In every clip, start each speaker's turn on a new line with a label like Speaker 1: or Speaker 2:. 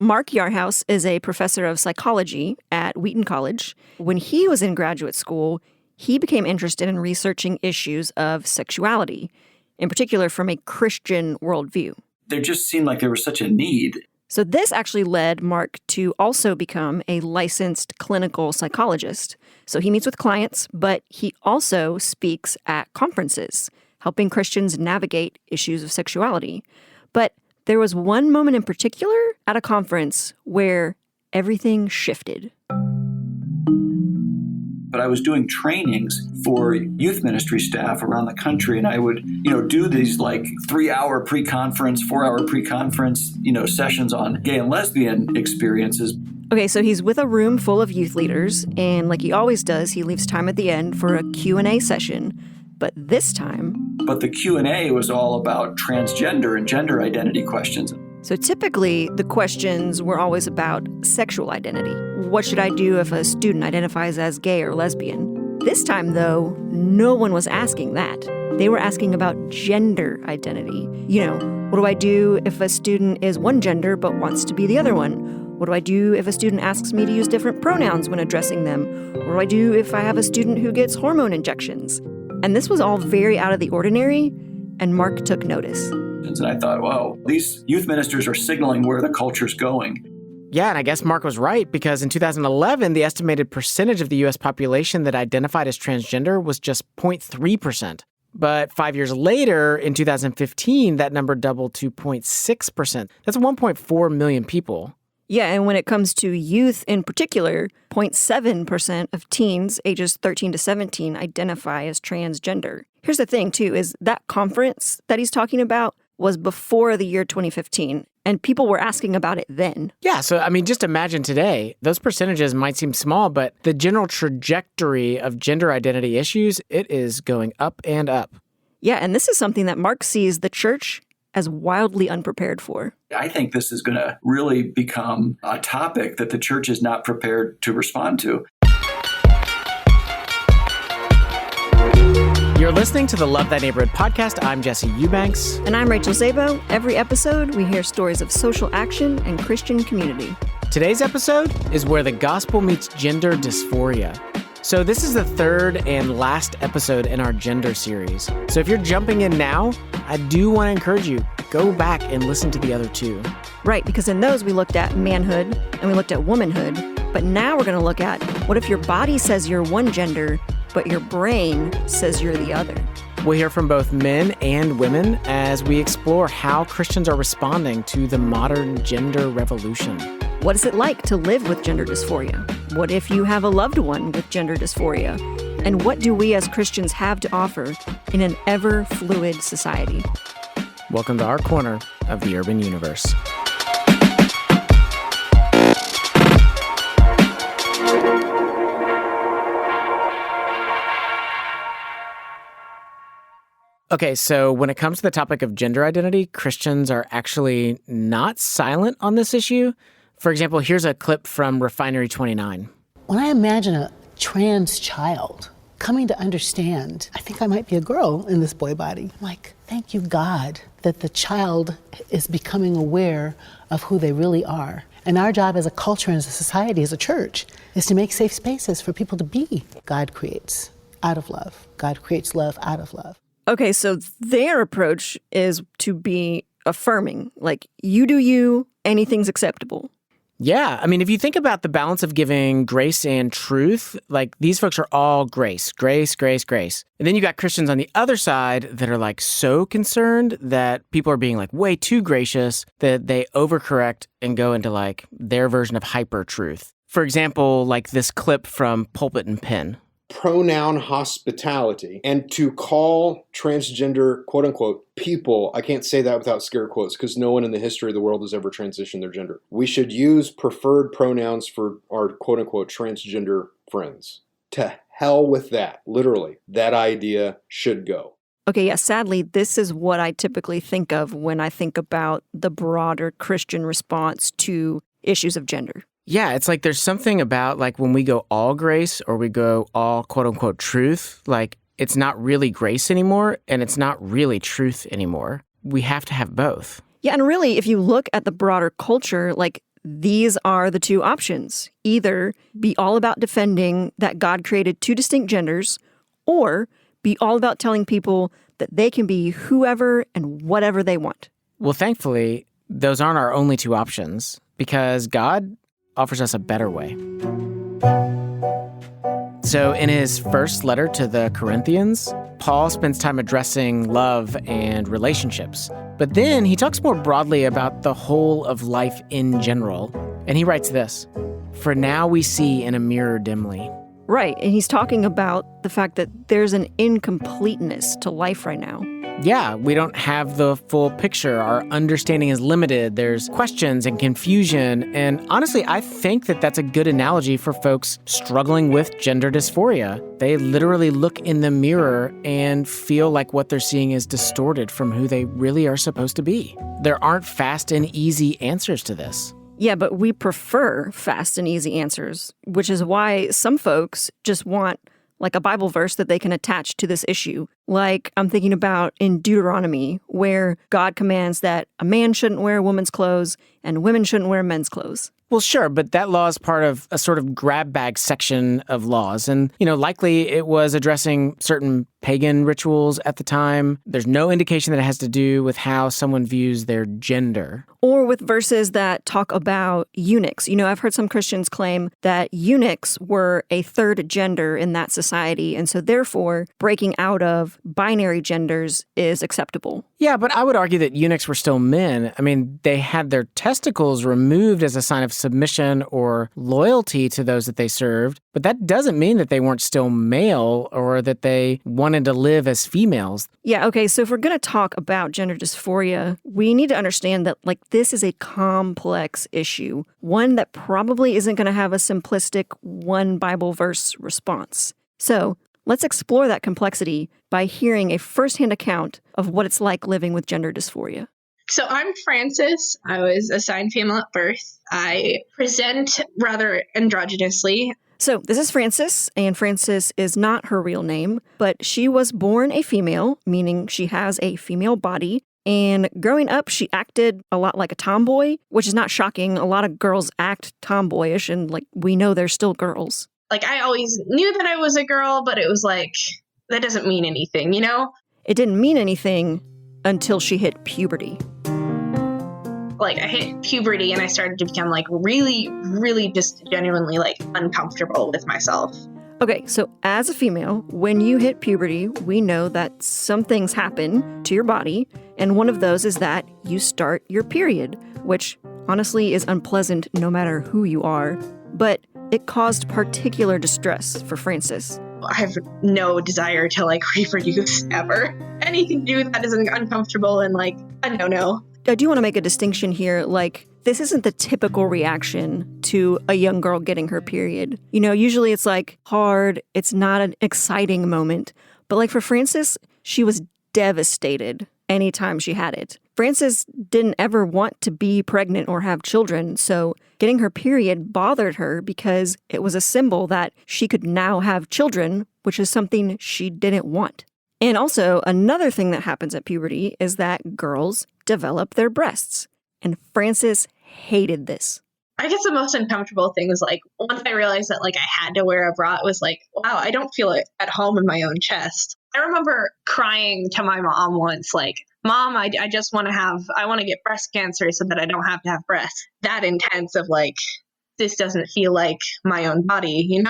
Speaker 1: Mark Yarhouse is a professor of psychology at Wheaton College. When he was in graduate school, he became interested in researching issues of sexuality, in particular from a Christian worldview.
Speaker 2: There just seemed like there was such a need.
Speaker 1: So this actually led Mark to also become a licensed clinical psychologist. So he meets with clients, but he also speaks at conferences, helping Christians navigate issues of sexuality. But there was one moment in particular at a conference where everything shifted.
Speaker 2: But I was doing trainings for youth ministry staff around the country, and I would, do these like 3-hour pre-conference, 4-hour pre-conference, sessions on gay and lesbian experiences.
Speaker 1: Okay, so he's with a room full of youth leaders, and like he always does, he leaves time at the end for a Q&A session. But this time...
Speaker 2: But the Q&A was all about transgender and gender identity questions.
Speaker 1: So typically, the questions were always about sexual identity. What should I do if a student identifies as gay or lesbian? This time, though, no one was asking that. They were asking about gender identity. What do I do if a student is one gender but wants to be the other one? What do I do if a student asks me to use different pronouns when addressing them? What do I do if I have a student who gets hormone injections? And this was all very out of the ordinary, and Mark took notice.
Speaker 2: And I thought, wow, these youth ministers are signaling where the culture's going.
Speaker 3: Yeah, and I guess Mark was right, because in 2011, the estimated percentage of the U.S. population that identified as transgender was just 0.3%. But 5 years later, in 2015, that number doubled to 0.6%. That's 1.4 million people.
Speaker 1: Yeah, and when it comes to youth in particular, 0.7% of teens ages 13 to 17 identify as transgender. Here's the thing, too, is that conference that he's talking about was before the year 2015, and people were asking about it then.
Speaker 3: Yeah, so, just imagine today. Those percentages might seem small, but the general trajectory of gender identity issues, it is going up and up.
Speaker 1: Yeah, and this is something that Mark sees the church as wildly unprepared for.
Speaker 2: I think this is going to really become a topic that the church is not prepared to respond to.
Speaker 3: You're listening to the Love Thy Neighborhood podcast. I'm Jesse Eubanks.
Speaker 1: And I'm Rachel Szabo. Every episode, we hear stories of social action and Christian community.
Speaker 3: Today's episode is where the gospel meets gender dysphoria. So this is the third and last episode in our gender series. So if you're jumping in now, I do want to encourage you, go back and listen to the other two.
Speaker 1: Right, because in those we looked at manhood and we looked at womanhood. But now we're going to look at what if your body says you're one gender, but your brain says you're the other.
Speaker 3: We'll hear from both men and women as we explore how Christians are responding to the modern gender revolution.
Speaker 1: What is it like to live with gender dysphoria? What if you have a loved one with gender dysphoria? And what do we as Christians have to offer in an ever-fluid society?
Speaker 3: Welcome to our corner of the urban universe. Okay, so when it comes to the topic of gender identity, Christians are actually not silent on this issue. For example, here's a clip from Refinery 29.
Speaker 4: When I imagine a trans child coming to understand, I think I might be a girl in this boy body. I'm like, thank you, God, that the child is becoming aware of who they really are. And our job as a culture and as a society, as a church, is to make safe spaces for people to be. God creates out of love. God creates love out of love.
Speaker 1: Okay, so their approach is to be affirming, like, you do you, anything's acceptable.
Speaker 3: Yeah, if you think about the balance of giving grace and truth, like these folks are all grace, grace, grace, grace. And then you got Christians on the other side that are like so concerned that people are being like way too gracious that they overcorrect and go into like their version of hyper truth. For example, like this clip from Pulpit and Pen.
Speaker 5: Pronoun hospitality, and to call transgender, quote unquote, people, I can't say that without scare quotes because no one in the history of the world has ever transitioned their gender. We should use preferred pronouns for our quote unquote transgender friends. To hell with that. Literally, that idea should go.
Speaker 1: Okay, yeah, sadly, this is what I typically think of when I think about the broader Christian response to issues of gender.
Speaker 3: Yeah, it's like there's something about like when we go all grace or we go all quote unquote truth, like it's not really grace anymore and it's not really truth anymore. We have to have both.
Speaker 1: Yeah, and really, if you look at the broader culture, like these are the two options. Either be all about defending that God created two distinct genders, or be all about telling people that they can be whoever and whatever they want.
Speaker 3: Well, thankfully, those aren't our only two options, because God offers us a better way. So in his first letter to the Corinthians, Paul spends time addressing love and relationships. But then he talks more broadly about the whole of life in general. And he writes this, "For now we see in a mirror dimly."
Speaker 1: Right, and he's talking about the fact that there's an incompleteness to life right now.
Speaker 3: Yeah, we don't have the full picture. Our understanding is limited. There's questions and confusion. And honestly, I think that that's a good analogy for folks struggling with gender dysphoria. They literally look in the mirror and feel like what they're seeing is distorted from who they really are supposed to be. There aren't fast and easy answers to this.
Speaker 1: Yeah, but we prefer fast and easy answers, which is why some folks just want like a Bible verse that they can attach to this issue. Like I'm thinking about in Deuteronomy, where God commands that a man shouldn't wear a woman's clothes and women shouldn't wear men's clothes.
Speaker 3: Well, sure, but that law is part of a sort of grab bag section of laws. And, likely it was addressing certain pagan rituals at the time. There's no indication that it has to do with how someone views their gender.
Speaker 1: Or with verses that talk about eunuchs. I've heard some Christians claim that eunuchs were a third gender in that society, and so therefore breaking out of binary genders is acceptable.
Speaker 3: Yeah, but I would argue that eunuchs were still men. I mean, they had their testicles removed as a sign of submission or loyalty to those that they served, but that doesn't mean that they weren't still male or that they wanted to live as females.
Speaker 1: Yeah, okay, so if we're going to talk about gender dysphoria, we need to understand that, this is a complex issue, one that probably isn't going to have a simplistic one Bible verse response. So let's explore that complexity by hearing a firsthand account of what it's like living with gender dysphoria.
Speaker 6: So I'm Frances. I was assigned female at birth. I present rather androgynously.
Speaker 1: So this is Frances, and Frances is not her real name, but she was born a female, meaning she has a female body. And growing up, she acted a lot like a tomboy, which is not shocking. A lot of girls act tomboyish, and we know they're still girls.
Speaker 6: I always knew that I was a girl, but it was that doesn't mean anything,
Speaker 1: It didn't mean anything until she hit puberty.
Speaker 6: I hit puberty and I started to become really, really just genuinely uncomfortable with myself.
Speaker 1: Okay, so as a female, when you hit puberty, we know that some things happen to your body, and one of those is that you start your period, which honestly is unpleasant no matter who you are, but it caused particular distress for Frances.
Speaker 6: I have no desire to reproduce ever. Anything to do with that is uncomfortable and a no-no.
Speaker 1: I do want to make a distinction here, this isn't the typical reaction to a young girl getting her period. Usually it's hard, it's not an exciting moment. But for Frances, she was devastated anytime she had it. Frances didn't ever want to be pregnant or have children, so getting her period bothered her because it was a symbol that she could now have children, which is something she didn't want. And also, another thing that happens at puberty is that girls develop their breasts. And Frances hated this.
Speaker 6: I guess the most uncomfortable thing was once I realized that I had to wear a bra, it was wow, I don't feel at home in my own chest. I remember crying to my mom once, Mom, I just want to get breast cancer so that I don't have to have breasts. That intense of this doesn't feel like my own body,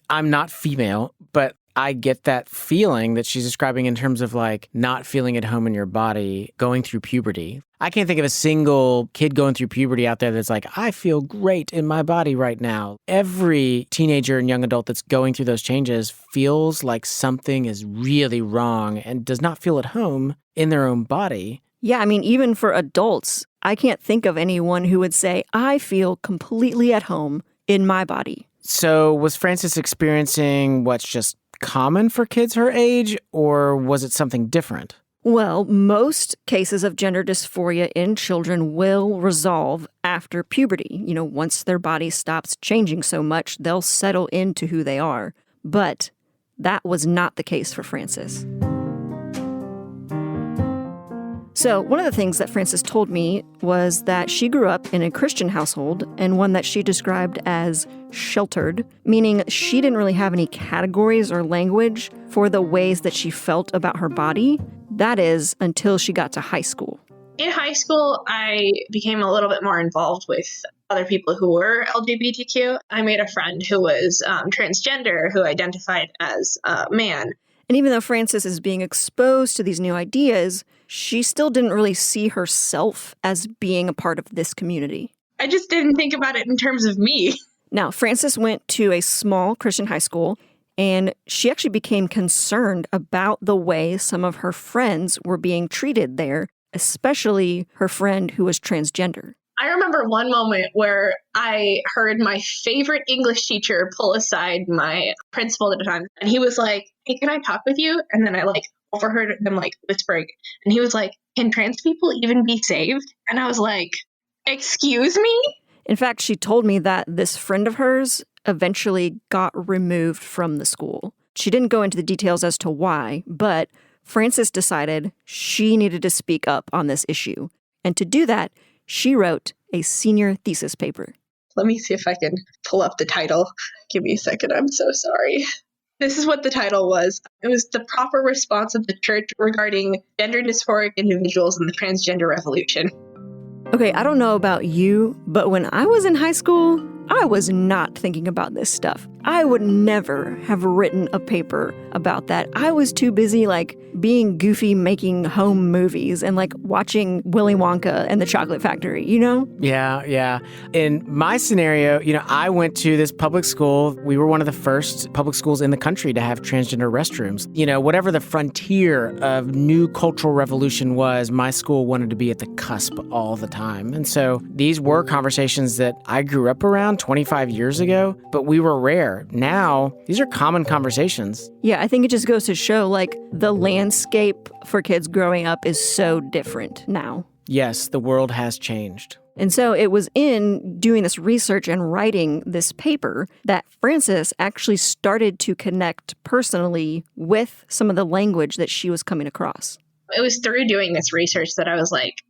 Speaker 3: I'm not female, but I get that feeling that she's describing in terms of not feeling at home in your body, going through puberty. I can't think of a single kid going through puberty out there that's I feel great in my body right now. Every teenager and young adult that's going through those changes feels like something is really wrong and does not feel at home in their own body.
Speaker 1: Yeah, even for adults, I can't think of anyone who would say, I feel completely at home in my body.
Speaker 3: So was Frances experiencing what's just common for kids her age, or was it something different?
Speaker 1: Well, most cases of gender dysphoria in children will resolve after puberty. Once their body stops changing so much, they'll settle into who they are. But that was not the case for Frances. So one of the things that Frances told me was that she grew up in a Christian household and one that she described as sheltered, meaning she didn't really have any categories or language for the ways that she felt about her body. That is, until she got to high school.
Speaker 6: In high school, I became a little bit more involved with other people who were LGBTQ. I made a friend who was transgender, who identified as a man.
Speaker 1: And even though Frances is being exposed to these new ideas, she still didn't really see herself as being a part of this community.
Speaker 6: I just didn't think about it in terms of me.
Speaker 1: Now, Frances went to a small Christian high school, and she actually became concerned about the way some of her friends were being treated there, especially her friend who was transgender.
Speaker 6: I remember one moment where I heard my favorite English teacher pull aside my principal at the time, and he was like, "Hey, can I talk with you?" And then I overheard them whispering, and he was like, "Can trans people even be saved?" And I was like, "Excuse me?"
Speaker 1: In fact, she told me that this friend of hers eventually got removed from the school. She didn't go into the details as to why, but Frances decided she needed to speak up on this issue. And to do that, she wrote a senior thesis paper.
Speaker 6: Let me see if I can pull up the title. Give me a second. I'm so sorry. This is what the title was. It was The Proper Response of the Church Regarding Gender Dysphoric Individuals in the Transgender Revolution.
Speaker 1: Okay, I don't know about you, but when I was in high school, I was not thinking about this stuff. I would never have written a paper about that. I was too busy being goofy, making home movies and watching Willy Wonka and the Chocolate Factory, you know?
Speaker 3: Yeah. In my scenario, I went to this public school. We were one of the first public schools in the country to have transgender restrooms. Whatever the frontier of new cultural revolution was, my school wanted to be at the cusp all the time. And so these were conversations that I grew up around 25 years ago, but we were rare. Now, these are common conversations.
Speaker 1: Yeah, I think it just goes to show the landscape for kids growing up is so different now.
Speaker 3: Yes, the world has changed.
Speaker 1: And so it was in doing this research and writing this paper that Frances actually started to connect personally with some of the language that she was coming across.
Speaker 6: It was through doing this research that I was like,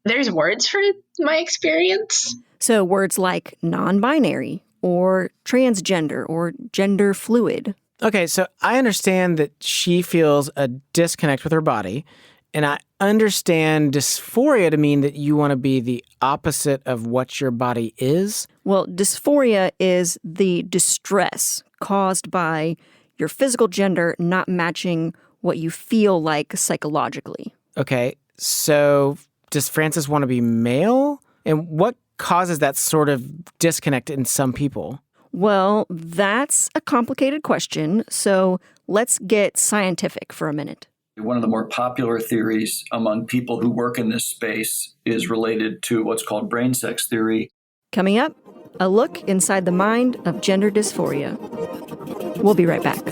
Speaker 6: there's words for my experience.
Speaker 1: So words like non-binary or transgender or gender fluid.
Speaker 3: Okay, so I understand that she feels a disconnect with her body, and I understand dysphoria to mean that you want to be the opposite of what your body is.
Speaker 1: Well, dysphoria is the distress caused by your physical gender not matching what you feel like psychologically.
Speaker 3: Okay, so does Frances want to be male? And what causes that sort of disconnect in some people?
Speaker 1: Well, that's a complicated question, so let's get scientific for a minute.
Speaker 2: One of the more popular theories among people who work in this space is related to what's called brain sex theory.
Speaker 1: Coming up, a look inside the mind of gender dysphoria. We'll be right back.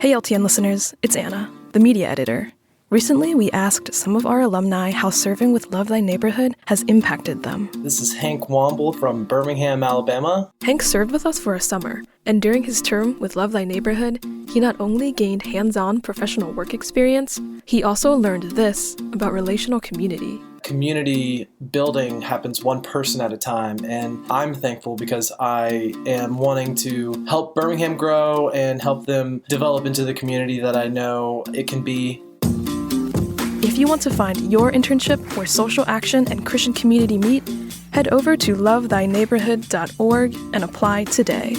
Speaker 7: Hey LTN listeners, it's Anna, the media editor. Recently, we asked some of our alumni how serving with Love Thy Neighborhood has impacted them.
Speaker 8: This is Hank Womble from Birmingham, Alabama.
Speaker 7: Hank served with us for a summer, and during his term with Love Thy Neighborhood, he not only gained hands-on professional work experience, he also learned this about relational community.
Speaker 8: Community building happens one person at a time, and I'm thankful because I am wanting to help Birmingham grow and help them develop into the community that I know it can be.
Speaker 7: If you want to find your internship where social action and Christian community meet, head over to lovethyneighborhood.org and apply today.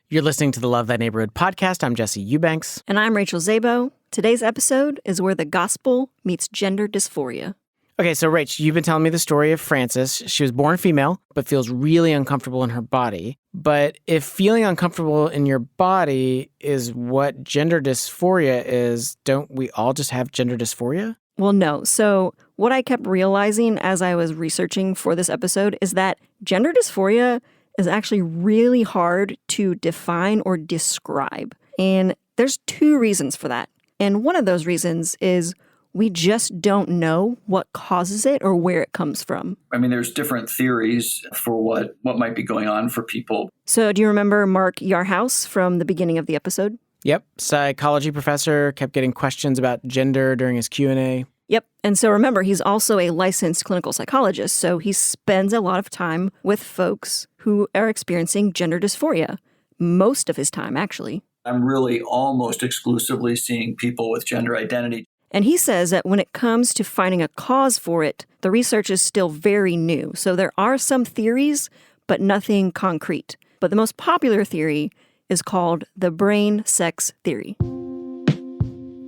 Speaker 3: You're listening to the Love Thy Neighborhood podcast. I'm Jesse Eubanks.
Speaker 1: And I'm Rachel Zabo. Today's episode is where the gospel meets gender dysphoria.
Speaker 3: Okay, so Rach, you've been telling me the story of Frances. She was born female, but feels really uncomfortable in her body. But if feeling uncomfortable in your body is what gender dysphoria is, don't we all just have gender dysphoria?
Speaker 1: Well, no. So what I kept realizing as I was researching for this episode is that gender dysphoria is actually really hard to define or describe. And there's two reasons for that. And one of those reasons is we just don't know what causes it or where it comes from.
Speaker 2: I mean, there's different theories for what might be going on for people.
Speaker 1: So do you remember Mark Yarhouse from the beginning of the episode?
Speaker 3: Yep. Psychology professor kept getting questions about gender during his Q&A.
Speaker 1: Yep. And so remember, he's also a licensed clinical psychologist, so he spends a lot of time with folks who are experiencing gender dysphoria. Most of his time, actually.
Speaker 2: I'm really almost exclusively seeing people with gender identity.
Speaker 1: And he says that when it comes to finding a cause for it, the research is still very new. So there are some theories, but nothing concrete. But the most popular theory is called the brain sex theory,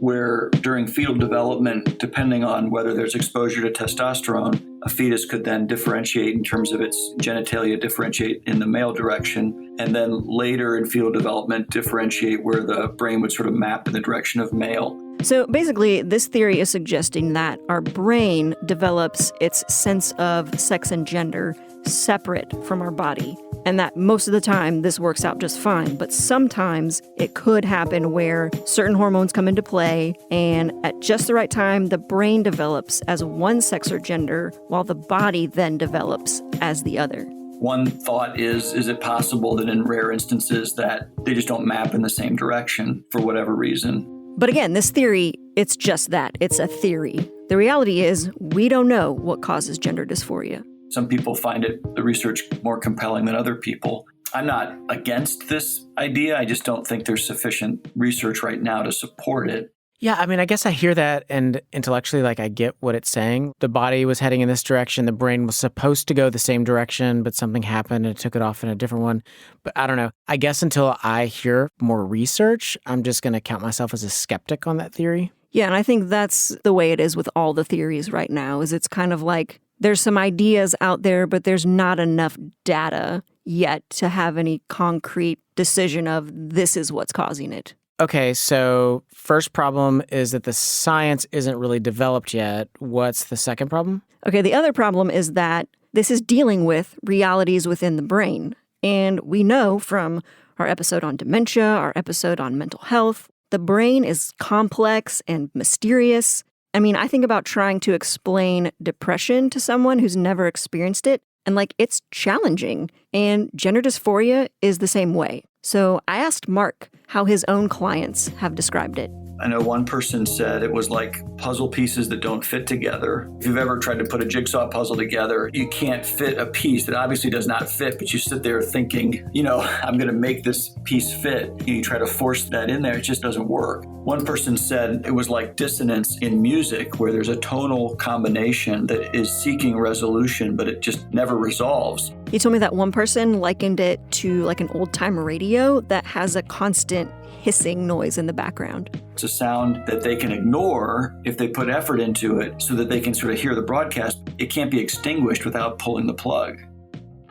Speaker 2: where during fetal development, depending on whether there's exposure to testosterone, a fetus could then differentiate in terms of its genitalia, differentiate in the male direction, and then later in fetal development, differentiate where the brain would sort of map in the direction of male.
Speaker 1: So basically, this theory is suggesting that our brain develops its sense of sex and gender separate from our body, and that most of the time this works out just fine. But sometimes it could happen where certain hormones come into play, and at just the right time, the brain develops as one sex or gender, while the body then develops as the other.
Speaker 2: One thought is it possible that in rare instances that they just don't map in the same direction for whatever reason?
Speaker 1: But again, this theory, it's just that. It's a theory. The reality is we don't know what causes gender dysphoria.
Speaker 2: Some people find the research more compelling than other people. I'm not against this idea. I just don't think there's sufficient research right now to support it.
Speaker 3: Yeah, I mean, I guess I hear that, and intellectually, I get what it's saying. The body was heading in this direction. The brain was supposed to go the same direction, but something happened and it took it off in a different one. But I don't know. I guess until I hear more research, I'm just going to count myself as a skeptic on that theory.
Speaker 1: Yeah, and I think that's the way it is with all the theories right now, is it's kind of like there's some ideas out there, but there's not enough data yet to have any concrete decision of this is what's causing it.
Speaker 3: Okay, so first problem is that the science isn't really developed yet. What's the second problem?
Speaker 1: Okay, the other problem is that this is dealing with realities within the brain. And we know from our episode on dementia, our episode on mental health, the brain is complex and mysterious. I mean, I think about trying to explain depression to someone who's never experienced it, and it's challenging. And gender dysphoria is the same way. So I asked Mark how his own clients have described it.
Speaker 2: I know one person said it was like puzzle pieces that don't fit together. If you've ever tried to put a jigsaw puzzle together, you can't fit a piece that obviously does not fit, but you sit there thinking, I'm going to make this piece fit. And you try to force that in there, it just doesn't work. One person said it was like dissonance in music, where there's a tonal combination that is seeking resolution, but it just never resolves.
Speaker 1: He told me that one person likened it to an old-time radio that has a constant hissing noise in the background.
Speaker 2: It's a sound that they can ignore if they put effort into it so that they can sort of hear the broadcast. It can't be extinguished without pulling the plug.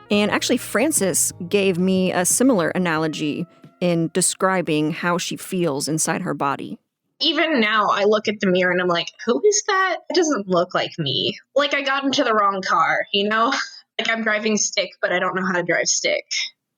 Speaker 1: And actually, Frances gave me a similar analogy in describing how she feels inside her body.
Speaker 6: Even now, I look at the mirror and I'm like, who is that? It doesn't look like me. Like I got into the wrong car, Like I'm driving stick, but I don't know how to drive stick.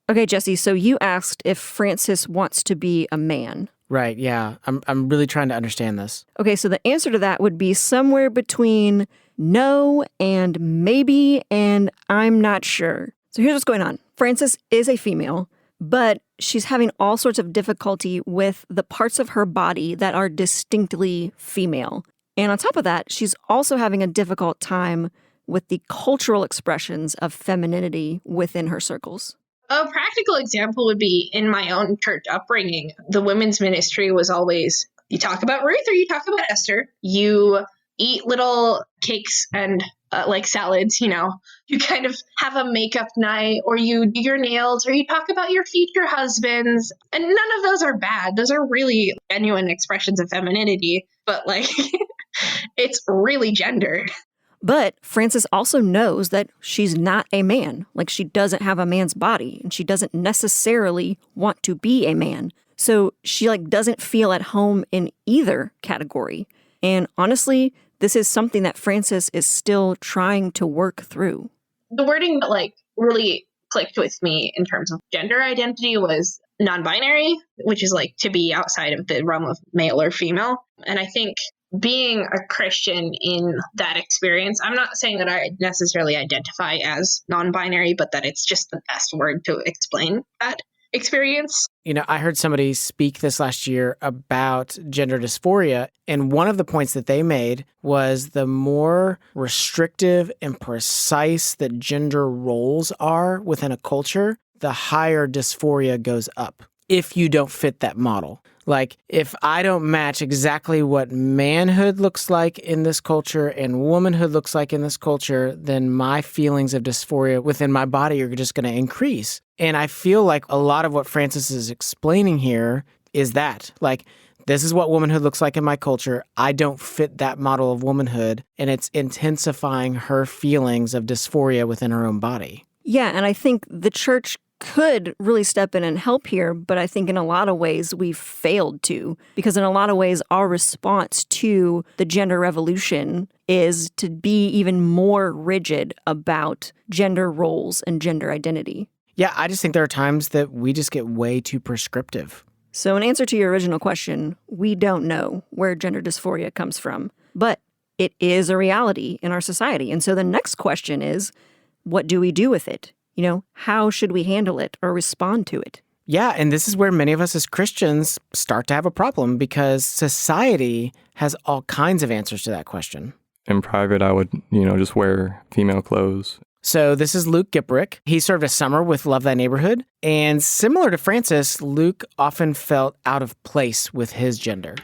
Speaker 1: Okay, Jesse, so you asked if Frances wants to be a man.
Speaker 3: Right, yeah. I'm really trying to understand this.
Speaker 1: Okay, so the answer to that would be somewhere between no and maybe and I'm not sure. So here's what's going on. Frances is a female, but she's having all sorts of difficulty with the parts of her body that are distinctly female. And on top of that, she's also having a difficult time with the cultural expressions of femininity within her circles.
Speaker 6: A practical example would be in my own church upbringing. The women's ministry was always, you talk about Ruth or you talk about Esther. You eat little cakes and salads, You kind of have a makeup night, or you do your nails, or you talk about your future husbands. And none of those are bad. Those are really genuine expressions of femininity. But it's really gendered.
Speaker 1: But Frances also knows that she's not a man. She doesn't have a man's body, and she doesn't necessarily want to be a man. So she doesn't feel at home in either category. And honestly, this is something that Frances is still trying to work through.
Speaker 6: The wording that really clicked with me in terms of gender identity was non-binary, which is to be outside of the realm of male or female. And I think being a Christian in that experience, I'm not saying that I necessarily identify as non-binary, but that it's just the best word to explain that experience.
Speaker 3: You know, I heard somebody speak this last year about gender dysphoria, and one of the points that they made was the more restrictive and precise that gender roles are within a culture, the higher dysphoria goes up if you don't fit that model. Like, if I don't match exactly what manhood looks like in this culture and womanhood looks like in this culture, then my feelings of dysphoria within my body are just going to increase. And I feel like a lot of what Francis is explaining here is that, like, this is what womanhood looks like in my culture. I don't fit that model of womanhood, and it's intensifying her feelings of dysphoria within her own body.
Speaker 1: Yeah, and I think the church could really step in and help here, but I think in a lot of ways we've failed to, because in a lot of ways our response to the gender revolution is to be even more rigid about gender roles and gender identity.
Speaker 3: Yeah, I just think there are times that we just get way too prescriptive.
Speaker 1: So in answer to your original question, we don't know where gender dysphoria comes from, but it is a reality in our society. And so the next question is, what do we do with it? You know, how should we handle it or respond to it?
Speaker 3: Yeah, and this is where many of us as Christians start to have a problem because society has all kinds of answers to that question.
Speaker 9: In private, I would, just wear female clothes.
Speaker 3: So this is Luke Gipperick. He served a summer with Love Thy Neighborhood. And similar to Francis, Luke often felt out of place with his gender.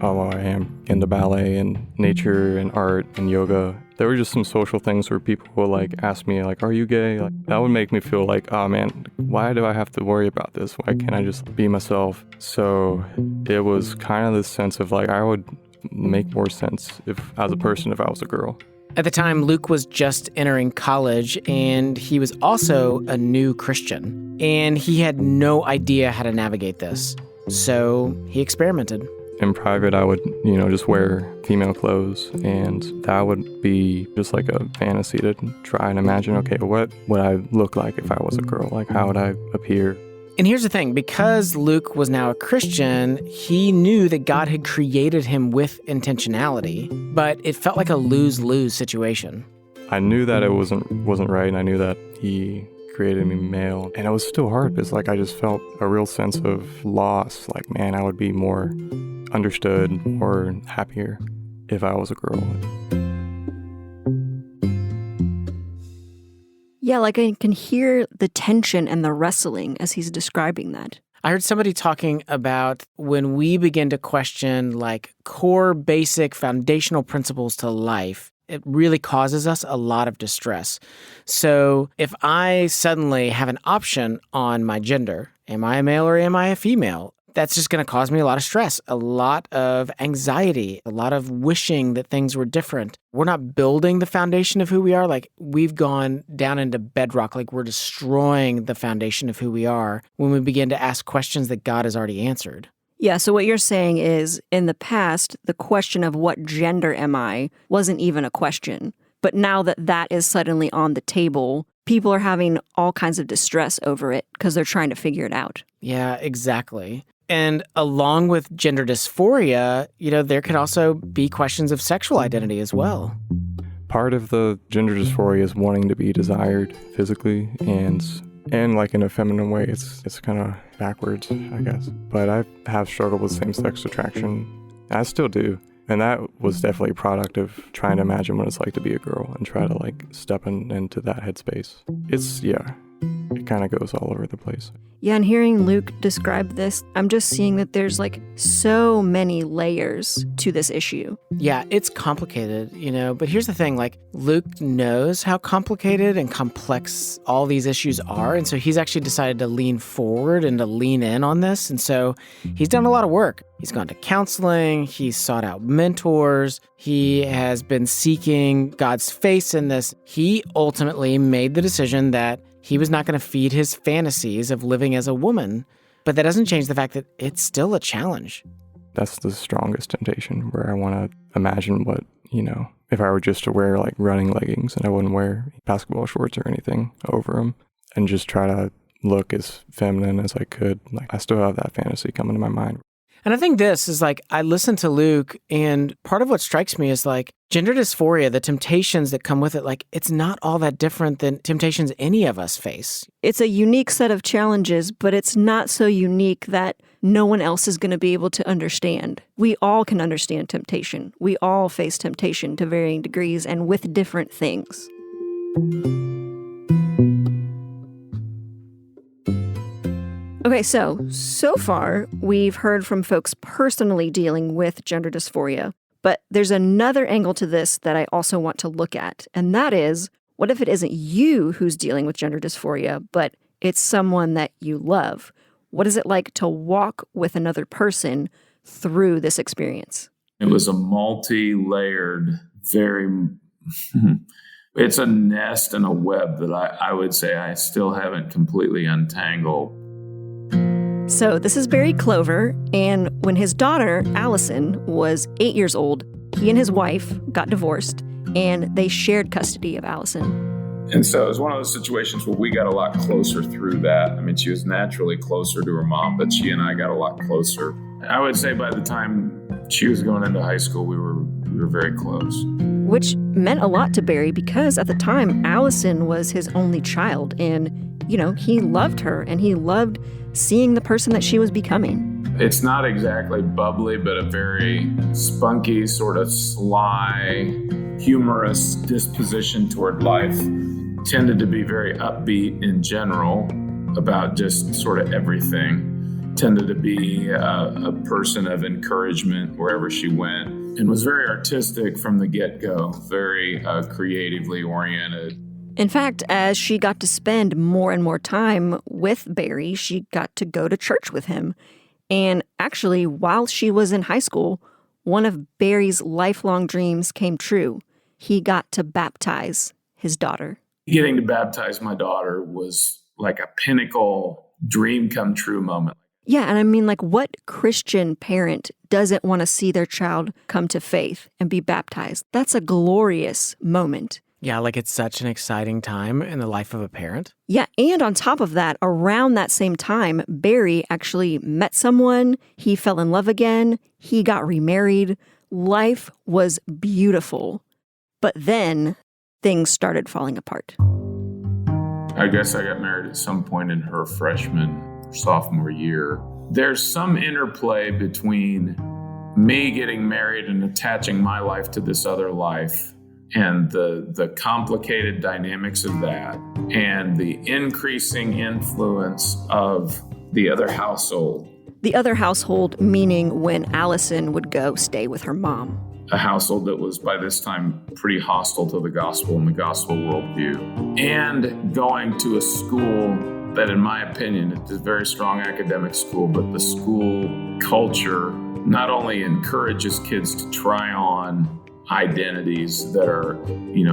Speaker 9: Oh, I am into ballet and nature and art and yoga. There were just some social things where people would ask me are you gay? That would make me feel like, oh man, why do I have to worry about this? Why can't I just be myself? So it was kind of this sense of I would make more sense as a person if I was a girl.
Speaker 3: At the time, Luke was just entering college, and he was also a new Christian. And he had no idea how to navigate this. So he experimented.
Speaker 9: In private, I would, just wear female clothes, and that would be just like a fantasy to try and imagine, okay, what would I look like if I was a girl? How would I appear?
Speaker 3: And here's the thing, because Luke was now a Christian, he knew that God had created him with intentionality, but it felt like a lose-lose situation.
Speaker 9: I knew that it wasn't right, and I knew that he created me male, and it was still hard because I just felt a real sense of loss. Man, I would be more understood, more happier if I was a girl.
Speaker 1: Yeah, I can hear the tension and the wrestling as he's describing that.
Speaker 3: I heard somebody talking about when we begin to question core, basic, foundational principles to life, it really causes us a lot of distress. So if I suddenly have an option on my gender, am I a male or am I a female? That's just going to cause me a lot of stress, a lot of anxiety, a lot of wishing that things were different. We're not building the foundation of who we are. We've gone down into bedrock. We're destroying the foundation of who we are when we begin to ask questions that God has already answered.
Speaker 1: Yeah, so what you're saying is, in the past, the question of what gender am I wasn't even a question. But now that is suddenly on the table, people are having all kinds of distress over it because they're trying to figure it out.
Speaker 3: Yeah, exactly. And along with gender dysphoria, there could also be questions of sexual identity as well.
Speaker 9: Part of the gender dysphoria is wanting to be desired physically and in a feminine way. It's kind of backwards, I guess. But I have struggled with same-sex attraction. I still do. And that was definitely a product of trying to imagine what it's like to be a girl and try to step into that headspace. It kind of goes all over the place.
Speaker 1: Yeah, and hearing Luke describe this, I'm just seeing that there's so many layers to this issue.
Speaker 3: Yeah, it's complicated, but here's the thing, Luke knows how complicated and complex all these issues are, and so he's actually decided to lean forward and to lean in on this, and so he's done a lot of work. He's gone to counseling, he's sought out mentors, he has been seeking God's face in this. He ultimately made the decision that he was not going to feed his fantasies of living as a woman, but that doesn't change the fact that it's still a challenge.
Speaker 9: That's the strongest temptation, where I want to imagine what, if I were just to wear running leggings and I wouldn't wear basketball shorts or anything over them and just try to look as feminine as I could. I still have that fantasy coming to my mind.
Speaker 3: And I think this is like, I listened to Luke, and part of what strikes me is like gender dysphoria, the temptations that come with it, like it's not all that different than temptations any of us face.
Speaker 1: It's a unique set of challenges, but it's not so unique that no one else is going to be able to understand. We all can understand temptation. We all face temptation to varying degrees and with different things. Okay, so far, we've heard from folks personally dealing with gender dysphoria, but there's another angle to this that I also want to look at, and that is, what if it isn't you who's dealing with gender dysphoria, but it's someone that you love? What is it like to walk with another person through this experience?
Speaker 10: It was a multi-layered, it's a nest and a web that I would say I still haven't completely untangled.
Speaker 1: So this is Barry Clover, and when his daughter, Allison, was 8 years old, he and his wife got divorced, and they shared custody of Allison.
Speaker 10: And so it was one of those situations where we got a lot closer through that. I mean, she was naturally closer to her mom, but she and I got a lot closer. I would say by the time she was going into high school, we were very close.
Speaker 1: Which meant a lot to Barry because at the time, Allison was his only child, and, he loved her, and he loved seeing the person that she was becoming.
Speaker 10: It's not exactly bubbly, but a very spunky, sort of sly, humorous disposition toward life. Tended to be very upbeat in general about just sort of everything. Tended to be a person of encouragement wherever she went, and was very artistic from the get-go, very creatively oriented.
Speaker 1: In fact, as she got to spend more and more time with Barry, she got to go to church with him. And actually, while she was in high school, one of Barry's lifelong dreams came true. He got to baptize his daughter.
Speaker 10: Getting to baptize my daughter was like a pinnacle dream come true moment.
Speaker 1: Yeah, and I mean, like, what Christian parent doesn't want to see their child come to faith and be baptized? That's a glorious moment.
Speaker 3: Yeah, like it's such an exciting time in the life of a parent.
Speaker 1: Yeah, and on top of that, around that same time, Barry actually met someone, he fell in love again, he got remarried. Life was beautiful. But then things started falling apart.
Speaker 10: I guess I got married at some point in her freshman or sophomore year. There's some interplay between me getting married and attaching my life to this other life, and the complicated dynamics of that, and the increasing influence of the other household.
Speaker 1: The other household meaning when Allison would go stay with her mom.
Speaker 10: A household that was by this time pretty hostile to the gospel and the gospel worldview. And going to a school that, in my opinion, is a very strong academic school, but the school culture not only encourages kids to try on identities that are,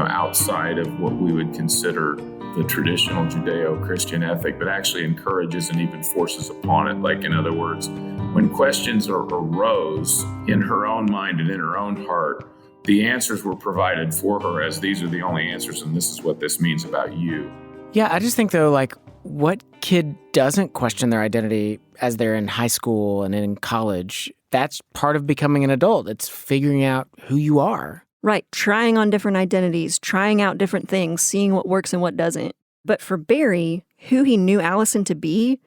Speaker 10: outside of what we would consider the traditional Judeo-Christian ethic, but actually encourages and even forces upon it. Like, in other words, when questions arose in her own mind and in her own heart, the answers were provided for her as these are the only answers, and this is what this means about you.
Speaker 3: Yeah, I just think, though, like, what kid doesn't question their identity as they're in high school and in college? That's part of becoming an adult. It's figuring out who you are.
Speaker 1: Right, trying on different identities, trying out different things, seeing what works and what doesn't. But for Barry, who he knew Allison to be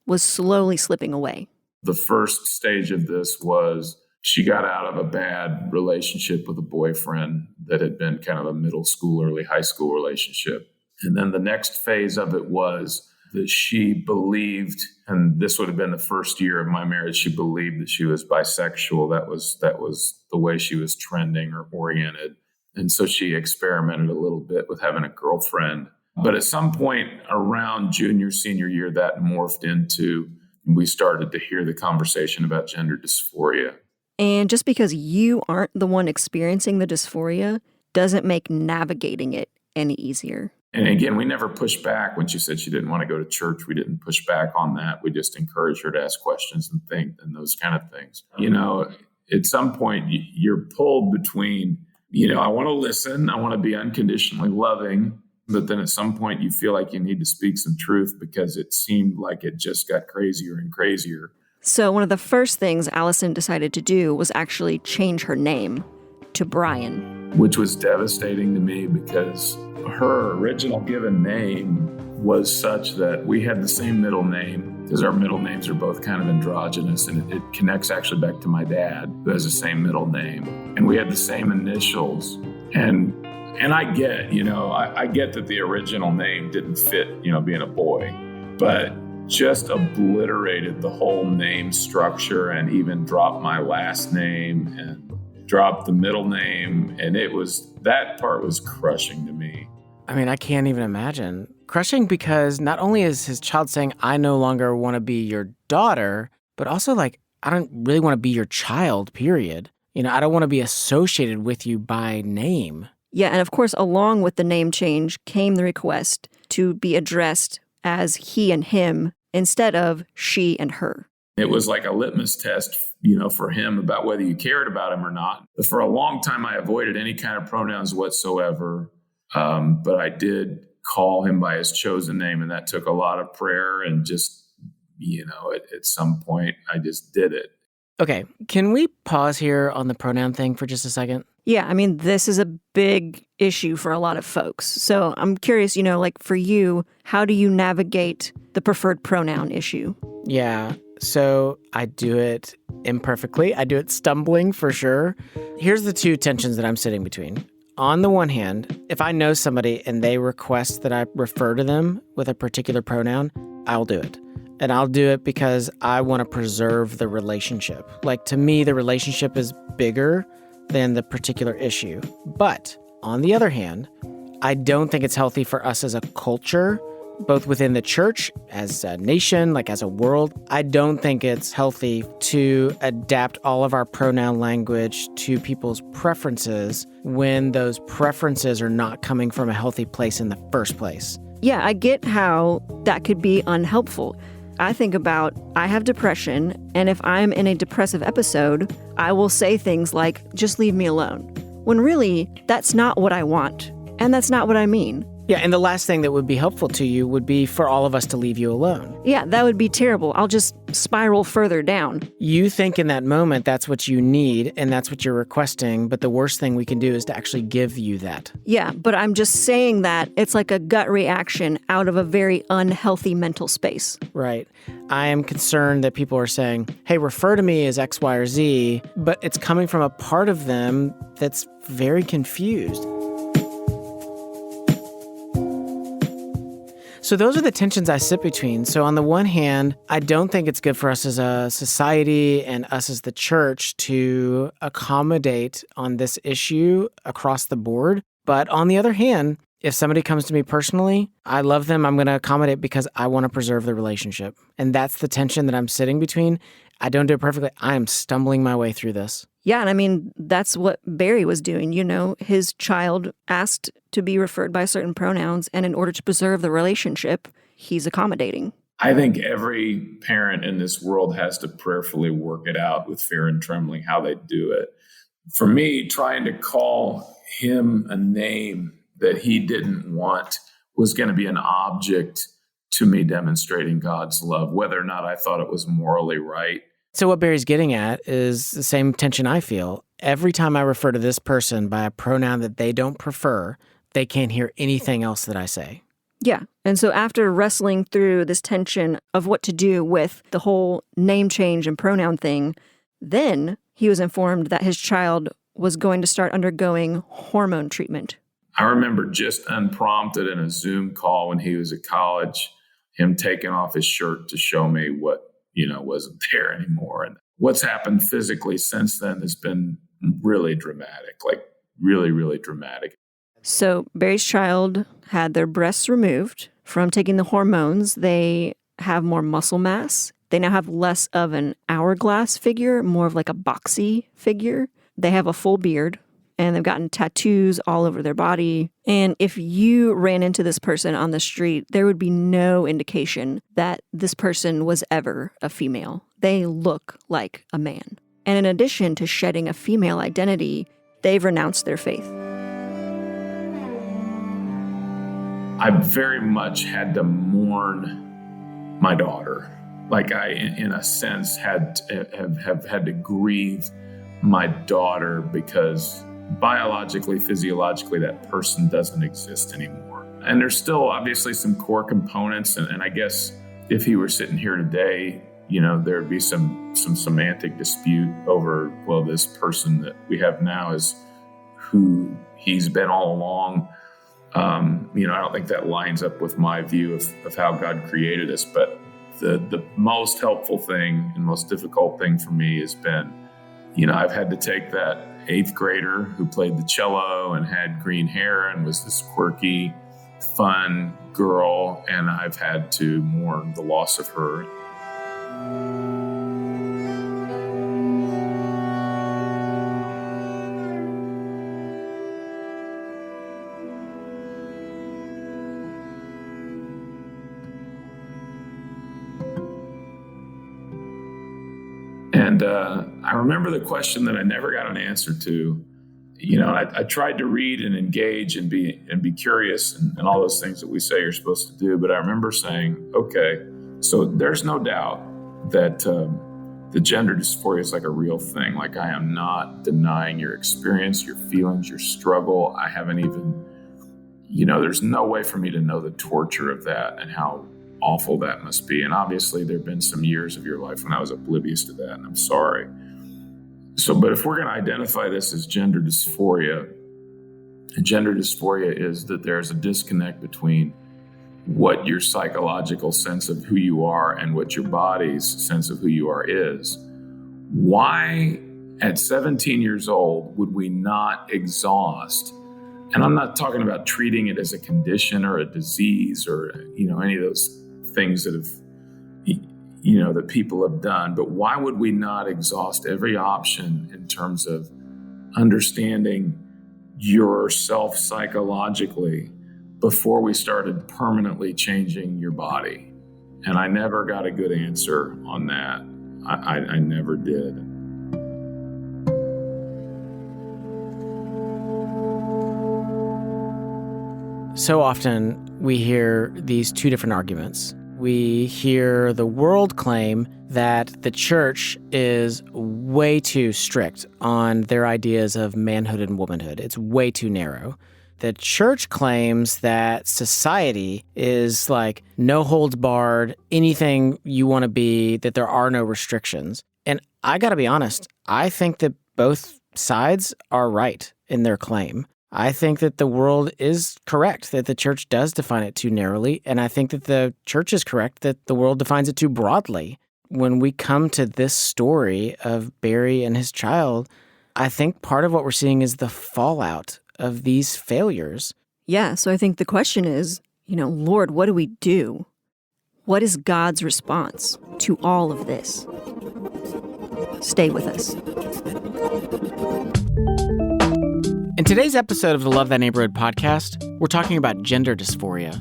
Speaker 1: was slowly slipping away.
Speaker 10: The first stage of this was she got out of a bad relationship with a boyfriend that had been kind of a middle school, early high school relationship. And then the next phase of it was that she believed, and this would have been the first year of my marriage, she believed that she was bisexual. That was the way she was trending or oriented. And so she experimented a little bit with having a girlfriend. But at some point around junior, senior year, that morphed into, we started to hear the conversation about gender dysphoria.
Speaker 1: And just because you aren't the one experiencing the dysphoria doesn't make navigating it any easier.
Speaker 10: And again, we never pushed back when she said she didn't want to go to church. We didn't push back on that. We just encouraged her to ask questions and think and those kind of things. At some point, you're pulled between, I want to listen. I want to be unconditionally loving. But then at some point, you feel like you need to speak some truth because it seemed like it just got crazier and crazier.
Speaker 1: So one of the first things Allison decided to do was actually change her name to Brian.
Speaker 10: Which was devastating to me because her original given name was such that we had the same middle name, because our middle names are both kind of androgynous, and it connects actually back to my dad, who has the same middle name. And we had the same initials. And I get, I get that the original name didn't fit, being a boy, but just obliterated the whole name structure and even dropped my last name and dropped the middle name. And that part was crushing to me.
Speaker 3: I mean, I can't even imagine. Crushing because not only is his child saying, I no longer want to be your daughter, but also like, I don't really want to be your child, period. I don't want to be associated with you by name.
Speaker 1: Yeah, and of course, along with the name change came the request to be addressed as he and him instead of she and her.
Speaker 10: It was like a litmus test, for him about whether you cared about him or not. But for a long time, I avoided any kind of pronouns whatsoever. But I did call him by his chosen name, and that took a lot of prayer and just, at some point, I just did it.
Speaker 3: Okay, can we pause here on the pronoun thing for just a second?
Speaker 1: Yeah, I mean, this is a big issue for a lot of folks. So I'm curious, for you, how do you navigate the preferred pronoun issue?
Speaker 3: Yeah, so I do it imperfectly. I do it stumbling for sure. Here's the two tensions that I'm sitting between. On the one hand, if I know somebody and they request that I refer to them with a particular pronoun, I'll do it. And I'll do it because I want to preserve the relationship. Like, to me, the relationship is bigger than the particular issue. But on the other hand, I don't think it's healthy for us as a culture, both within the church, as a nation, like as a world. I don't think it's healthy to adapt all of our pronoun language to people's preferences when those preferences are not coming from a healthy place in the first place.
Speaker 1: Yeah, I get how that could be unhelpful. I think about, I have depression, and if I'm in a depressive episode, I will say things like, just leave me alone. When really, that's not what I want. And that's not what I mean.
Speaker 3: Yeah, and the last thing that would be helpful to you would be for all of us to leave you alone.
Speaker 1: Yeah, that would be terrible. I'll just spiral further down.
Speaker 3: You think in that moment that's what you need and that's what you're requesting, but the worst thing we can do is to actually give you that.
Speaker 1: Yeah, but I'm just saying that it's like a gut reaction out of a very unhealthy mental space.
Speaker 3: Right. I am concerned that people are saying, hey, refer to me as X, Y, or Z, but it's coming from a part of them that's very confused. So those are the tensions I sit between. So on the one hand, I don't think it's good for us as a society and us as the church to accommodate on this issue across the board. But on the other hand, if somebody comes to me personally, I love them, I'm going to accommodate because I want to preserve the relationship. And that's the tension that I'm sitting between. I don't do it perfectly. I am stumbling my way through this.
Speaker 1: Yeah, and I mean, that's what Barry was doing. His child asked to be referred by certain pronouns, and in order to preserve the relationship, he's accommodating.
Speaker 10: I think every parent in this world has to prayerfully work it out with fear and trembling how they do it. For me, trying to call him a name that he didn't want was going to be an object to me demonstrating God's love, whether or not I thought it was morally right.
Speaker 3: So what Barry's getting at is the same tension I feel. Every time I refer to this person by a pronoun that they don't prefer, they can't hear anything else that I say.
Speaker 1: Yeah. And so after wrestling through this tension of what to do with the whole name change and pronoun thing, then he was informed that his child was going to start undergoing hormone treatment.
Speaker 10: I remember just unprompted in a Zoom call when he was at college, him taking off his shirt to show me what wasn't there anymore. And what's happened physically since then has been really dramatic, like really, really dramatic.
Speaker 1: So Barry's child had their breasts removed from taking the hormones. They have more muscle mass. They now have less of an hourglass figure, more of like a boxy figure. They have a full beard, and they've gotten tattoos all over their body. And if you ran into this person on the street, there would be no indication that this person was ever a female. They look like a man. And in addition to shedding a female identity, they've renounced their faith.
Speaker 10: I very much had to mourn my daughter. like I, in a sense, have had to grieve my daughter because biologically, physiologically, that person doesn't exist anymore. And there's still obviously some core components. And I guess if he were sitting here today, there'd be some semantic dispute over, well, this person that we have now is who he's been all along. I don't think that lines up with my view of how God created us. But the most helpful thing and most difficult thing for me has been, I've had to take that 8th grader who played the cello and had green hair and was this quirky, fun girl, and I've had to mourn the loss of her. And I remember the question that I never got an answer to. I tried to read and engage and be curious and all those things that we say you're supposed to do. But I remember saying, okay, so there's no doubt that the gender dysphoria is like a real thing. Like, I am not denying your experience, your feelings, your struggle. I haven't even, there's no way for me to know the torture of that and how awful that must be. And obviously there have been some years of your life when I was oblivious to that, and I'm sorry. But if we're going to identify this as gender dysphoria is that there's a disconnect between what your psychological sense of who you are and what your body's sense of who you are is. Why at 17 years old would we not exhaust? And I'm not talking about treating it as a condition or a disease or, any of those things that have, that people have done. But why would we not exhaust every option in terms of understanding yourself psychologically before we started permanently changing your body? And I never got a good answer on that. I never did.
Speaker 3: So often we hear these two different arguments. We hear the world claim that the church is way too strict on their ideas of manhood and womanhood. It's way too narrow. The church claims that society is like no holds barred, anything you want to be, that there are no restrictions. And I got to be honest, I think that both sides are right in their claim. I think that the world is correct, that the church does define it too narrowly, and I think that the church is correct that the world defines it too broadly. When we come to this story of Barry and his child, I think part of what we're seeing is the fallout of these failures.
Speaker 1: Yeah, so I think the question is, Lord, what do we do? What is God's response to all of this? Stay with us.
Speaker 3: In today's episode of the Love Thy Neighborhood podcast, we're talking about gender dysphoria.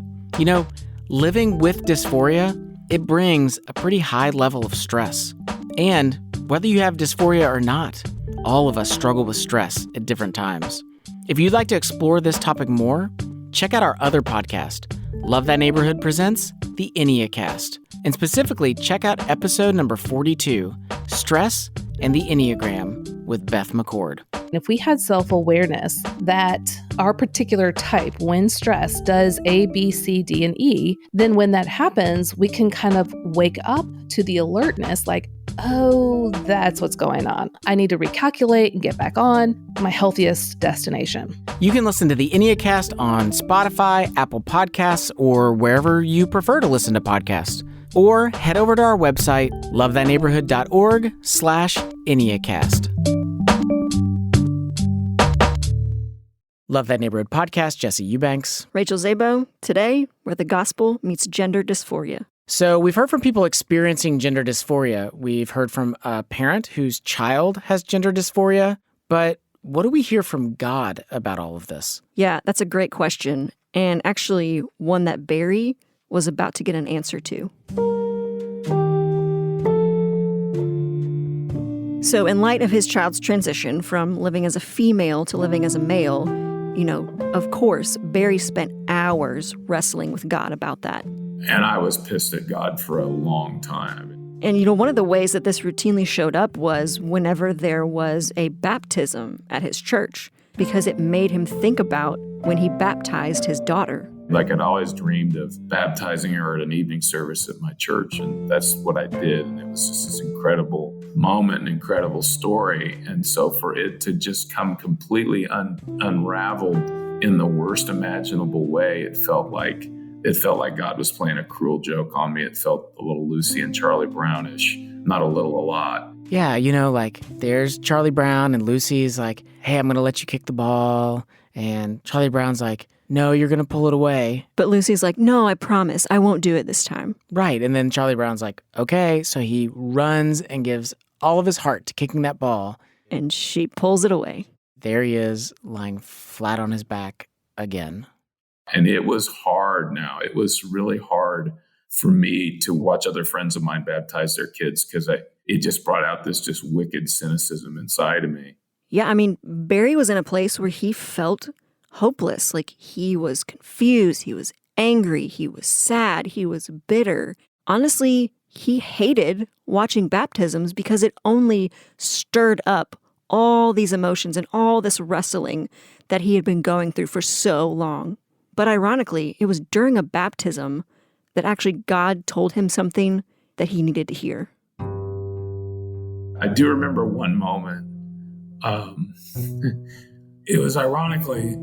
Speaker 3: Living with dysphoria, it brings a pretty high level of stress. And whether you have dysphoria or not, all of us struggle with stress at different times. If you'd like to explore this topic more, check out our other podcast, Love Thy Neighborhood Presents the Enneacast. And specifically, check out episode number 42, Stress and the Enneagram, with Beth McCord.
Speaker 11: If we had self-awareness that our particular type, when stressed, does A, B, C, D, and E, then when that happens, we can kind of wake up to the alertness like, oh, that's what's going on. I need to recalculate and get back on my healthiest destination.
Speaker 3: You can listen to the Enneacast on Spotify, Apple Podcasts, or wherever you prefer to listen to podcasts. Or head over to our website, lovethyneighborhood.org/Enneacast. Love That Neighborhood podcast, Jesse Eubanks.
Speaker 1: Rachel Zabo, today, where the gospel meets gender dysphoria.
Speaker 3: So we've heard from people experiencing gender dysphoria. We've heard from a parent whose child has gender dysphoria. But what do we hear from God about all of this? Yeah,
Speaker 1: that's a great question. And actually, one that Barry was about to get an answer to. So in light of his child's transition from living as a female to living as a male, of course, Barry spent hours wrestling with God about that.
Speaker 10: And I was pissed at God for a long time.
Speaker 1: And, one of the ways that this routinely showed up was whenever there was a baptism at his church, because it made him think about when he baptized his daughter.
Speaker 10: Like, I'd always dreamed of baptizing her at an evening service at my church, and that's what I did. And it was just this incredible moment, an incredible story. And so for it to just come completely unraveled in the worst imaginable way, it felt like God was playing a cruel joke on me. It felt a little Lucy and Charlie Brownish, not a little, a lot.
Speaker 3: Yeah, like there's Charlie Brown and Lucy's like, hey, I'm going to let you kick the ball. And Charlie Brown's like, no, you're going to pull it away.
Speaker 1: But Lucy's like, no, I promise, I won't do it this time.
Speaker 3: Right. And then Charlie Brown's like, okay. So he runs and gives all of his heart to kicking that ball.
Speaker 1: And she pulls it away.
Speaker 3: There he is, lying flat on his back again.
Speaker 10: And it was hard now. It was really hard for me to watch other friends of mine baptize their kids because it just brought out this just wicked cynicism inside of me.
Speaker 1: Yeah, Barry was in a place where he felt hopeless. Like, he was confused, he was angry, he was sad, he was bitter. Honestly, he hated watching baptisms because it only stirred up all these emotions and all this wrestling that he had been going through for so long. But ironically, it was during a baptism that actually God told him something that he needed to hear.
Speaker 10: I do remember one moment. It was ironically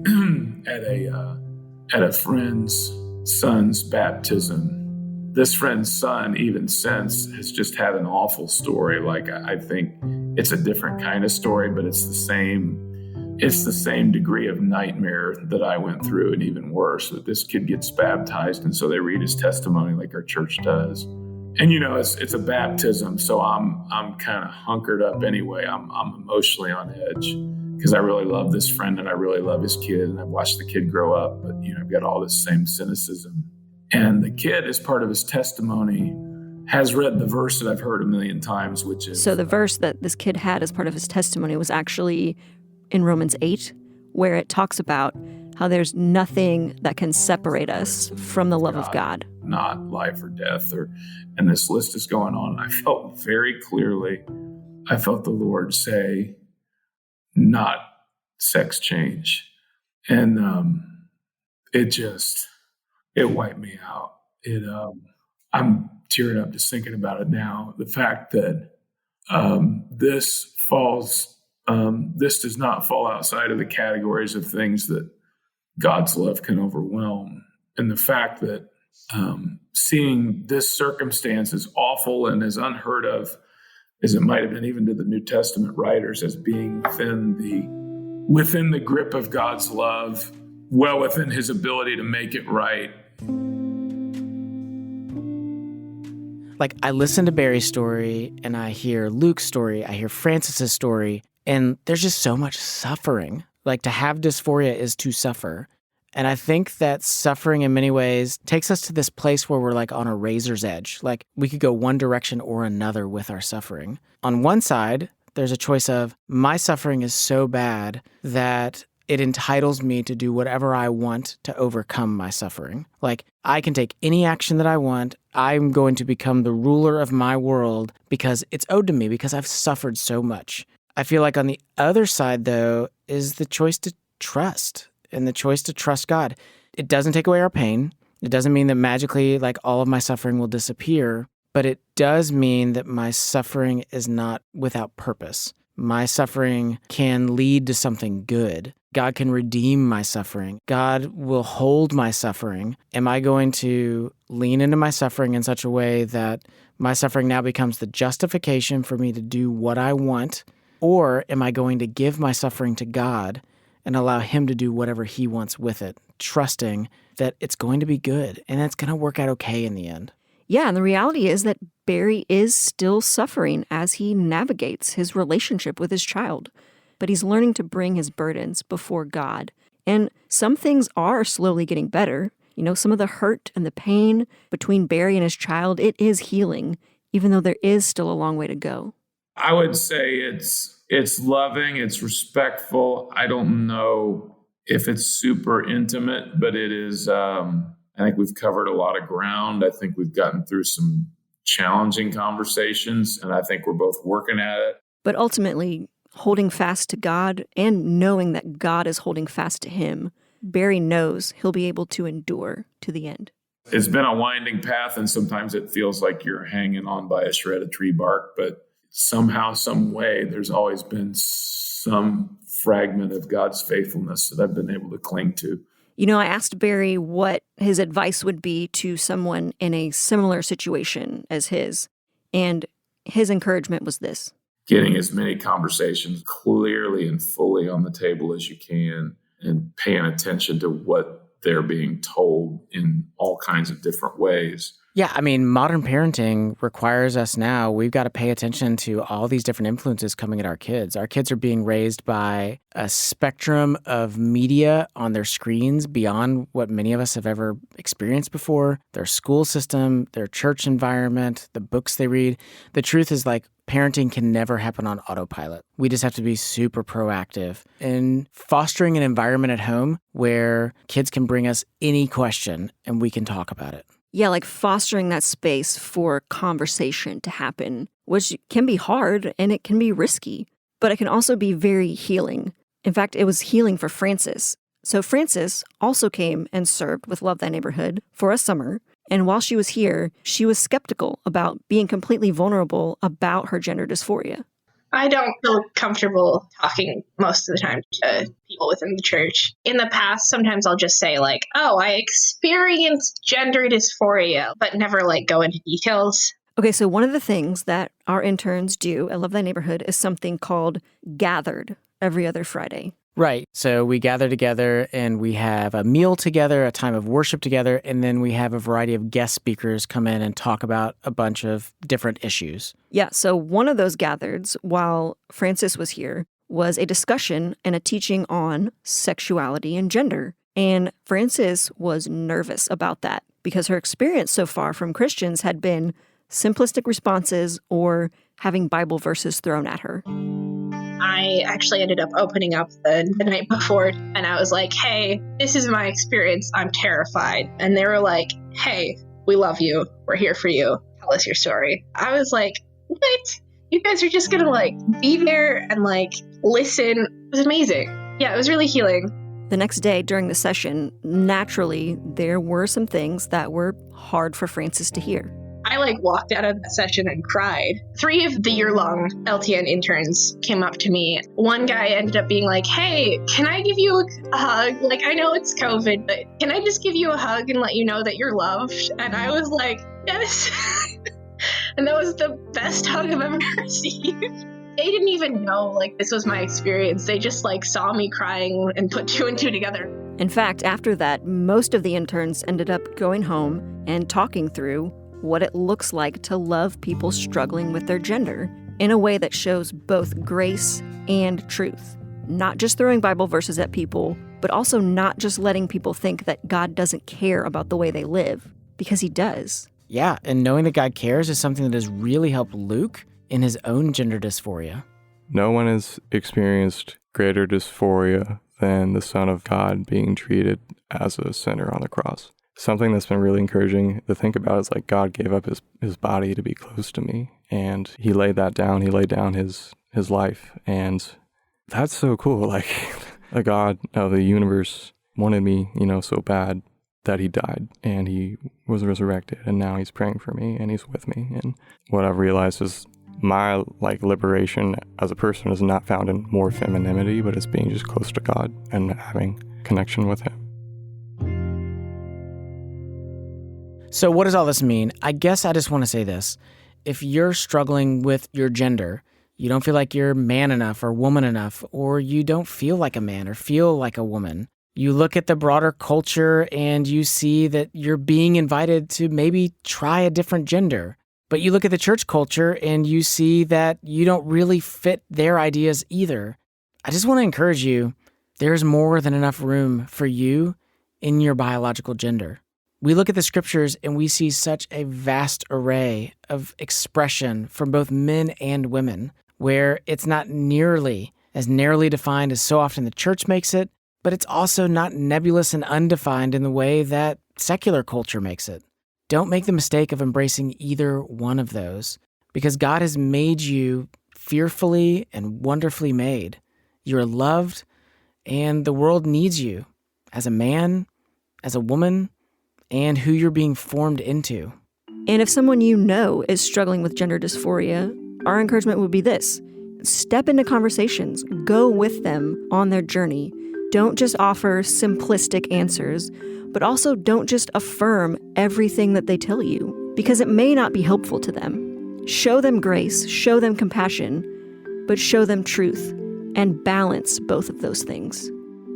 Speaker 10: at a friend's son's baptism. This friend's son, even since, has just had an awful story. Like, I think it's a different kind of story, but it's the same degree of nightmare that I went through, and even worse, that this kid gets baptized, and so they read his testimony like our church does. And it's a baptism, so I'm kind of hunkered up anyway. I'm emotionally on edge because I really love this friend and I really love his kid, and I've watched the kid grow up, but I've got all this same cynicism. And the kid, as part of his testimony, has read the verse that I've heard a million times, which is...
Speaker 1: So the verse that this kid had as part of his testimony was actually in Romans 8, where it talks about how there's nothing that can separate us from the love of God.
Speaker 10: Not life or death, and this list is going on. I felt very clearly, the Lord say, not sex change. And it wiped me out. I'm tearing up just thinking about it now. The fact that this does not fall outside of the categories of things that God's love can overwhelm. And the fact that seeing this circumstance as awful and as unheard of as it might have been even to the New Testament writers, as being within the grip of God's love, well within his ability to make it right.
Speaker 3: Like, I listen to Barry's story and I hear Luke's story, I hear Francis's story, and there's just so much suffering. Like, to have dysphoria is to suffer. And I think that suffering in many ways takes us to this place where we're like on a razor's edge. Like, we could go one direction or another with our suffering. On one side, there's a choice of, my suffering is so bad that it entitles me to do whatever I want to overcome my suffering. Like, I can take any action that I want. I'm going to become the ruler of my world because it's owed to me, because I've suffered so much. I feel like on the other side, though, is the choice to trust. And the choice to trust God. It doesn't take away our pain. It doesn't mean that magically, like, all of my suffering will disappear, but it does mean that my suffering is not without purpose. My suffering can lead to something good. God can redeem my suffering. God will hold my suffering. Am I going to lean into my suffering in such a way that my suffering now becomes the justification for me to do what I want? Or am I going to give my suffering to God and allow him to do whatever he wants with it, trusting that it's going to be good and it's going to work out okay in the end?
Speaker 1: Yeah, and the reality is that Barry is still suffering as he navigates his relationship with his child. But he's learning to bring his burdens before God. And some things are slowly getting better. Some of the hurt and the pain between Barry and his child, it is healing, even though there is still a long way to go.
Speaker 10: I would say it's loving, it's respectful. I don't know if it's super intimate, but it is, I think we've covered a lot of ground. I think we've gotten through some challenging conversations, and I think we're both working at it.
Speaker 1: But ultimately, holding fast to God and knowing that God is holding fast to him, Barry knows he'll be able to endure to the end.
Speaker 10: It's been a winding path, and sometimes it feels like you're hanging on by a shred of tree bark, but somehow, some way, there's always been some fragment of God's faithfulness that I've been able to cling to.
Speaker 1: You know, I asked Barry what his advice would be to someone in a similar situation as his, and his encouragement was this.
Speaker 10: Getting as many conversations clearly and fully on the table as you can, and paying attention to what they're being told in all kinds of different ways.
Speaker 3: Yeah, I mean, modern parenting requires us now, we've got to pay attention to all these different influences coming at our kids. Our kids are being raised by a spectrum of media on their screens beyond what many of us have ever experienced before. Their school system, their church environment, the books they read. The truth is, like, parenting can never happen on autopilot. We just have to be super proactive in fostering an environment at home where kids can bring us any question and we can talk about it.
Speaker 1: Yeah, like fostering that space for conversation to happen, which can be hard and it can be risky, but it can also be very healing. In fact, it was healing for Frances. So Frances also came and served with Love Thy Neighborhood for a summer. And while she was here, she was skeptical about being completely vulnerable about her gender dysphoria.
Speaker 6: I don't feel comfortable talking most of the time to people within the church. In the past, sometimes I'll just say like, oh, I experienced gender dysphoria, but never like go into details.
Speaker 1: Okay, so one of the things that our interns do at Love Thy Neighborhood is something called Gathered every other Friday.
Speaker 3: Right. So we gather together and we have a meal together, a time of worship together, and then we have a variety of guest speakers come in and talk about a bunch of different issues.
Speaker 1: Yeah, so one of those gathereds, while Frances was here, was a discussion and a teaching on sexuality and gender. And Frances was nervous about that because her experience so far from Christians had been simplistic responses or having Bible verses thrown at her.
Speaker 6: I actually ended up opening up the night before and I was like, hey, this is my experience. I'm terrified. And they were like, hey, we love you. We're here for you. Tell us your story. I was like, what? You guys are just going to like be there and like listen. It was amazing. Yeah, it was really healing.
Speaker 1: The next day during the session, naturally, there were some things that were hard for Frances to hear.
Speaker 6: I walked out of that session and cried. 3 of the year-long LTN interns came up to me. One guy ended up being like, hey, can I give you a hug? I know it's COVID, but can I just give you a hug and let you know that you're loved? And I was like, yes. And that was the best hug I've ever received. They didn't even know this was my experience. They just saw me crying and put 2 and 2 together.
Speaker 1: In fact, after that, most of the interns ended up going home and talking through what it looks like to love people struggling with their gender in a way that shows both grace and truth. Not just throwing Bible verses at people, but also not just letting people think that God doesn't care about the way they live, because he does.
Speaker 3: Yeah, and knowing that God cares is something that has really helped Luke in his own gender dysphoria.
Speaker 9: No one has experienced greater dysphoria than the Son of God being treated as a sinner on the cross. Something that's been really encouraging to think about is God gave up his body to be close to me, and he laid that down. He laid down his life, and that's so cool. A God of the universe wanted me, so bad that he died, and he was resurrected, and now he's praying for me, and he's with me. And what I've realized is my liberation as a person is not found in more femininity, but it's being just close to God and having connection with him.
Speaker 3: So what does all this mean? I guess I just want to say this. If you're struggling with your gender, you don't feel like you're man enough or woman enough, or you don't feel like a man or feel like a woman, you look at the broader culture and you see that you're being invited to maybe try a different gender. But you look at the church culture and you see that you don't really fit their ideas either. I just want to encourage you, there's more than enough room for you in your biological gender. We look at the scriptures and we see such a vast array of expression from both men and women, where it's not nearly as narrowly defined as so often the church makes it, but it's also not nebulous and undefined in the way that secular culture makes it. don't make the mistake of embracing either one of those, because God has made you fearfully and wonderfully made. You're loved, and the world needs you as a man, as a woman, and who you're being formed into.
Speaker 1: And if someone you know is struggling with gender dysphoria, our encouragement would be this. Step into conversations. Go with them on their journey. Don't just offer simplistic answers, but also don't just affirm everything that they tell you, because it may not be helpful to them. Show them grace, show them compassion, but show them truth, and balance both of those things.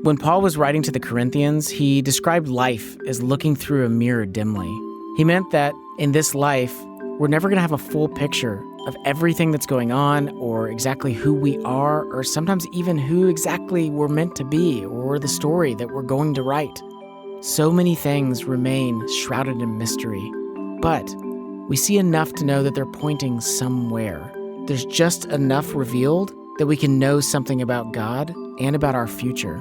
Speaker 3: When Paul was writing to the Corinthians, he described life as looking through a mirror dimly. He meant that in this life, we're never going to have a full picture of everything that's going on, or exactly who we are, or sometimes even who exactly we're meant to be, or the story that we're going to write. So many things remain shrouded in mystery, but we see enough to know that they're pointing somewhere. There's just enough revealed that we can know something about God and about our future.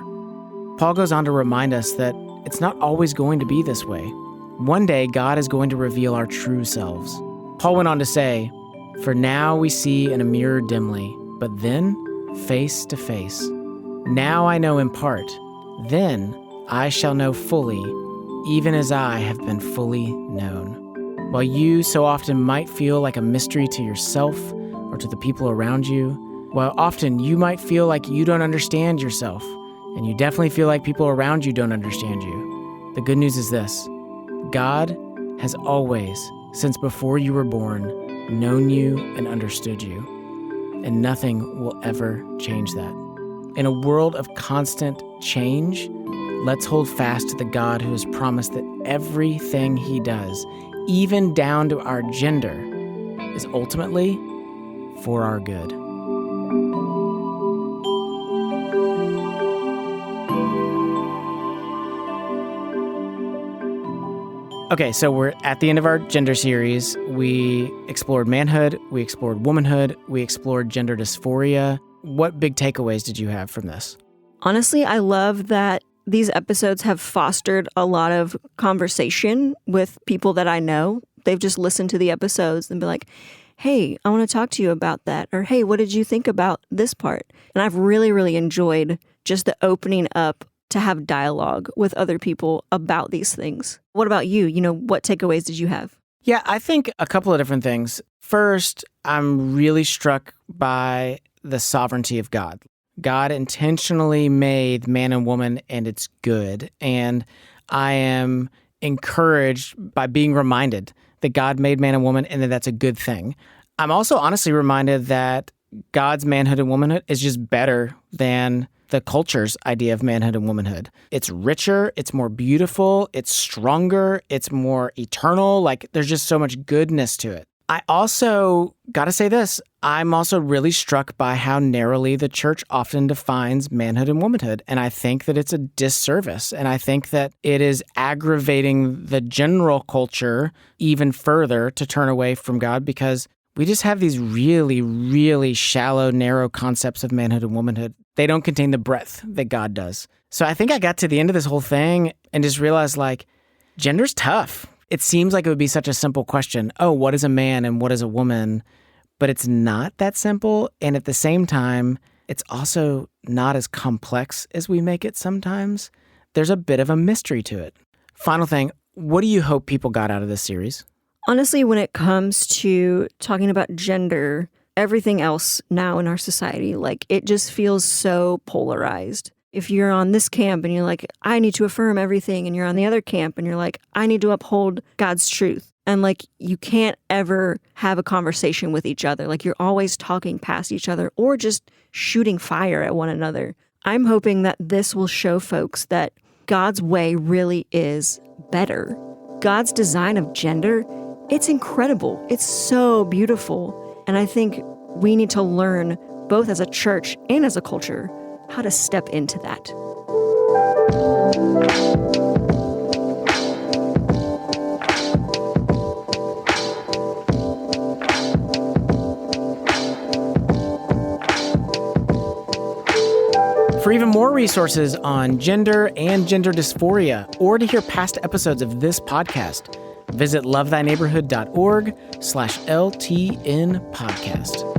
Speaker 3: Paul goes on to remind us that it's not always going to be this way. One day, God is going to reveal our true selves. Paul went on to say, "For now we see in a mirror dimly, but then face to face. Now I know in part, then I shall know fully, even as I have been fully known." While you so often might feel like a mystery to yourself or to the people around you, while often you might feel like you don't understand yourself, and you definitely feel like people around you don't understand you, the good news is this: God has always, since before you were born, known you and understood you, and nothing will ever change that. In a world of constant change, let's hold fast to the God who has promised that everything he does, even down to our gender, is ultimately for our good. Okay, so we're at the end of our gender series. We explored manhood, we explored womanhood, we explored gender dysphoria. What big takeaways did you have from this?
Speaker 1: Honestly, I love that these episodes have fostered a lot of conversation with people that I know. They've just listened to the episodes and be like, hey, I want to talk to you about that. Or, hey, what did you think about this part? And I've really, really enjoyed just the opening up to have dialogue with other people about these things. What about you? What takeaways did you have?
Speaker 3: Yeah, I think a couple of different things. First, I'm really struck by the sovereignty of God. God intentionally made man and woman, and it's good. And I am encouraged by being reminded that God made man and woman and that that's a good thing. I'm also honestly reminded that God's manhood and womanhood is just better than the culture's idea of manhood and womanhood. It's richer, it's more beautiful, it's stronger, it's more eternal. Like, there's just so much goodness to it. I also gotta say this, I'm also really struck by how narrowly the church often defines manhood and womanhood. And I think that it's a disservice. And I think that it is aggravating the general culture even further to turn away from God, because we just have these really, really shallow, narrow concepts of manhood and womanhood. They don't contain the breadth that God does. So I think I got to the end of this whole thing and just realized, like, gender's tough. It seems like it would be such a simple question. Oh, what is a man and what is a woman? But it's not that simple. And at the same time, it's also not as complex as we make it sometimes. There's a bit of a mystery to it. Final thing, what do you hope people got out of this series?
Speaker 1: Honestly, when it comes to talking about gender, everything else now in our society, like, it just feels so polarized. If you're on this camp and you're like, I need to affirm everything, and you're on the other camp and you're like, I need to uphold God's truth. And like, you can't ever have a conversation with each other. Like, you're always talking past each other or just shooting fire at one another. I'm hoping that this will show folks that God's way really is better. God's design of gender, it's incredible. It's so beautiful. And I think we need to learn, both as a church and as a culture, how to step into that.
Speaker 3: For even more resources on gender and gender dysphoria, or to hear past episodes of this podcast, Visit lovethyneighborhood.org/LTN podcast.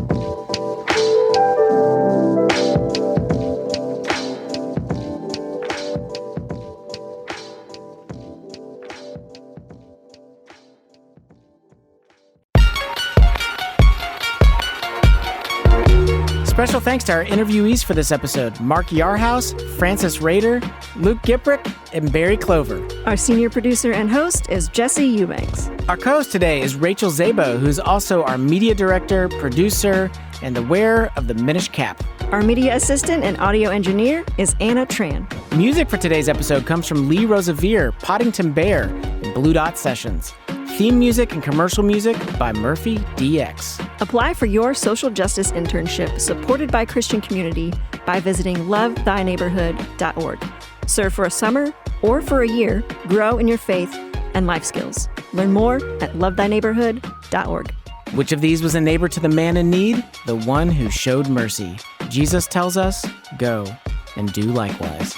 Speaker 3: Special thanks to our interviewees for this episode, Mark Yarhouse, Francis Rader, Luke Giprick, and Barry Clover.
Speaker 1: Our senior producer and host is Jesse Eubanks.
Speaker 3: Our co-host today is Rachel Zabo, who's also our media director, producer, and the wearer of the Minish cap.
Speaker 1: Our media assistant and audio engineer is Anna Tran.
Speaker 3: Music for today's episode comes from Lee Rosevere, Poddington Bear, and Blue Dot Sessions. Theme music and commercial music by Murphy DX.
Speaker 1: Apply for your social justice internship supported by Christian Community by visiting lovethyneighborhood.org. Serve for a summer or for a year, grow in your faith and life skills. Learn more at lovethyneighborhood.org.
Speaker 3: Which of these was a neighbor to the man in need? The one who showed mercy. Jesus tells us, go and do likewise.